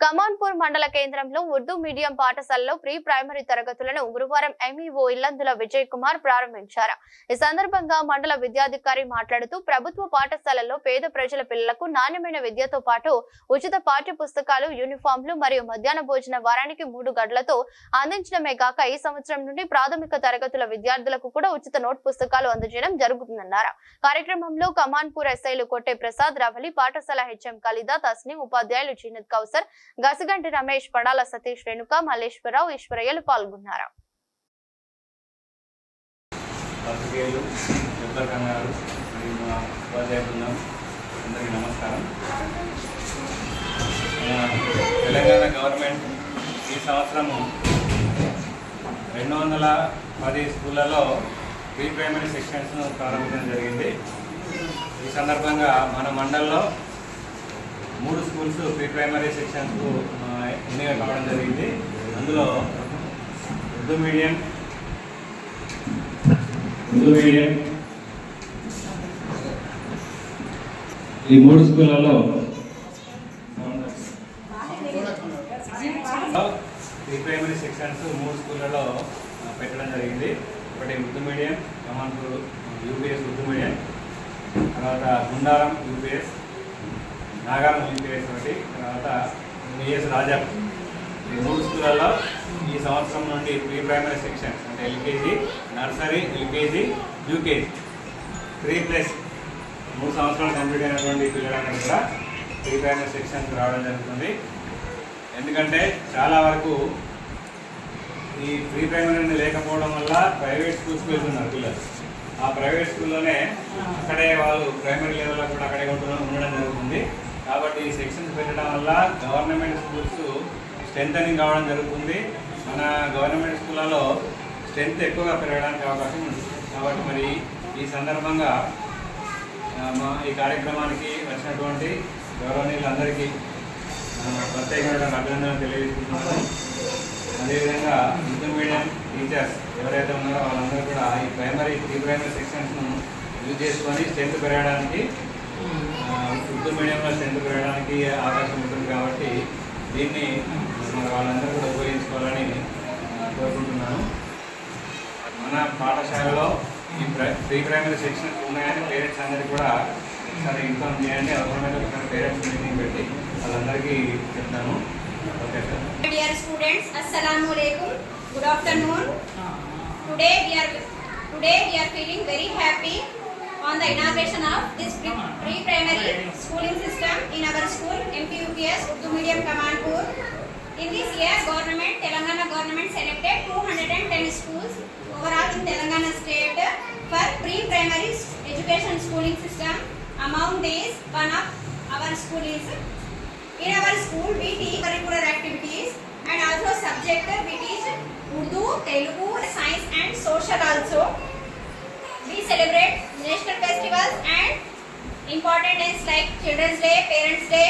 కమాన్పూర్ మండల కేంద్రంలో ఉర్దూ మీడియం పాఠశాలలో ప్రీ ప్రైమరీ తరగతులను గురువారం ఎంఈఓ ఇల్లందుల విజయ్ కుమార్ ప్రారంభించారు. ఈ సందర్భంగా మండల విద్యాధికారి మాట్లాడుతూ ప్రభుత్వ పాఠశాలల్లో పేద ప్రజల పిల్లలకు నాణ్యమైన విద్యతో పాటు ఉచిత పాఠ్య పుస్తకాలు, యూనిఫామ్లు మరియు మధ్యాహ్న భోజన వారానికి 3 గంటలతో అందించడమే కాక ఈ సంవత్సరం నుండి ప్రాథమిక తరగతుల విద్యార్థులకు కూడా ఉచిత నోట్ పుస్తకాలు అందజేయడం జరుగుతుందన్నారు. కార్యక్రమంలో కమాన్పూర్ ఎస్ఐలు కొట్టే ప్రసాద్, రవలి, పాఠశాల హెచ్ఎం ఖలీదా, తస్నీం, ఉపాధ్యాయులు జీనత్ కౌసర్, గసగంటి రమేష్, పడాల సతీష్, రేణుక, మల్లేశ్వరరావు, ఈశ్వరయ్యలు పాల్గొన్నారు. తెలంగాణ గవర్నమెంట్ ఈ సంవత్సరము 210 స్కూళ్లలో ప్రీ ప్రైమరీ సెక్షన్స్ ప్రారంభించడం జరిగింది. ఈ సందర్భంగా మన మండలంలో 3 స్కూల్స్ ప్రీ ప్రైమరీ సెక్షన్స్కు ఎన్నిక కావడం జరిగింది. అందులో ఉర్దూ మీడియం ఈ 3 స్కూళ్ళలో ప్రీ ప్రైమరీ సెక్షన్స్ 3 స్కూళ్ళలో పెట్టడం జరిగింది. ఒకటి Urdu medium, Kamanpur UPS Urdu medium, తర్వాత గుండారం యూపీఎస్, నాగారం యూపీఎస్ ఒకటి, తర్వాత విఎస్ రాజా. ఈ 3 స్కూళ్ళల్లో ఈ సంవత్సరం నుండి ప్రీ ప్రైమరీ సెక్షన్స్ అంటే ఎల్కేజీ, నర్సరీ, ఎల్కేజీ, యూకేజీ 3+ 3 సంవత్సరాలు కంప్లీట్ అయినటువంటి పిల్లలందరూ కూడా ప్రీ ప్రైమరీ సెక్షన్స్కి రావడం జరుగుతుంది. ఎందుకంటే చాలా వరకు ఈ ప్రీ ప్రైమరీ లేకపోవడం వల్ల ప్రైవేట్ స్కూల్స్కి వెళ్తున్నారు పిల్లలు. ఆ ప్రైవేట్ స్కూల్లోనే అక్కడే వాళ్ళు ప్రైమరీ లెవెల్లో కూడా అక్కడే ఉండడం జరుగుతుంది. కాబట్టి ఈ సెక్షన్స్ పెట్టడం వల్ల గవర్నమెంట్ స్కూల్స్ స్ట్రెంథనింగ్ కావడం జరుగుతుంది. మన గవర్నమెంట్ స్కూళ్ళలో స్ట్రెంత్ ఎక్కువగా పెరగడానికి అవకాశం ఉంది. కాబట్టి మరి ఈ సందర్భంగా ఈ కార్యక్రమానికి వచ్చినటువంటి గౌరవనీయులందరికీ ప్రత్యేకమైన అభినందనలు తెలియజేస్తున్నాను. అదేవిధంగా ఉర్దూ మీడియం టీచర్స్ ఎవరైతే ఉన్నారో వాళ్ళందరూ కూడా ఈ ప్రీ ప్రైమరీ సెక్షన్స్ను యూజ్ చేసుకొని స్ట్రెంత్ పెరగడానికి, ఉర్దూ మీడియంలో స్ట్రెంత్ పెరగడానికి అవకాశం ఉంటుంది. కాబట్టి దీన్ని వాళ్ళందరూ కూడా ఉపయోగించుకోవాలని కోరుకుంటున్నాను. మన పాఠశాలలో ఈ ప్రీ ప్రైమరీ సెక్షన్స్ ఉన్నాయని పేరెంట్స్ అందరికీ కూడా ఒకసారి ఇన్ఫార్మ్ చేయండి. అవసరమైన ఒకసారి పేరెంట్స్ మీటింగ్ పెట్టి వాళ్ళందరికీ చెప్తాను. Okay sir. Dear students, Assalamu alaikum. Good afternoon. Today we are feeling very happy on the inauguration of this pre-primary schooling system in our school, MPUPS Urdu Medium Kamanpur. In this year, Telangana government selected 210 schools overall in Telangana state for pre-primary education schooling system. Among these, one of our school is. In our school, we teach curricular activities and also subject we teach Urdu, Telugu, science and social also. We celebrate national festivals and important days like Children's Day, Parents' Day.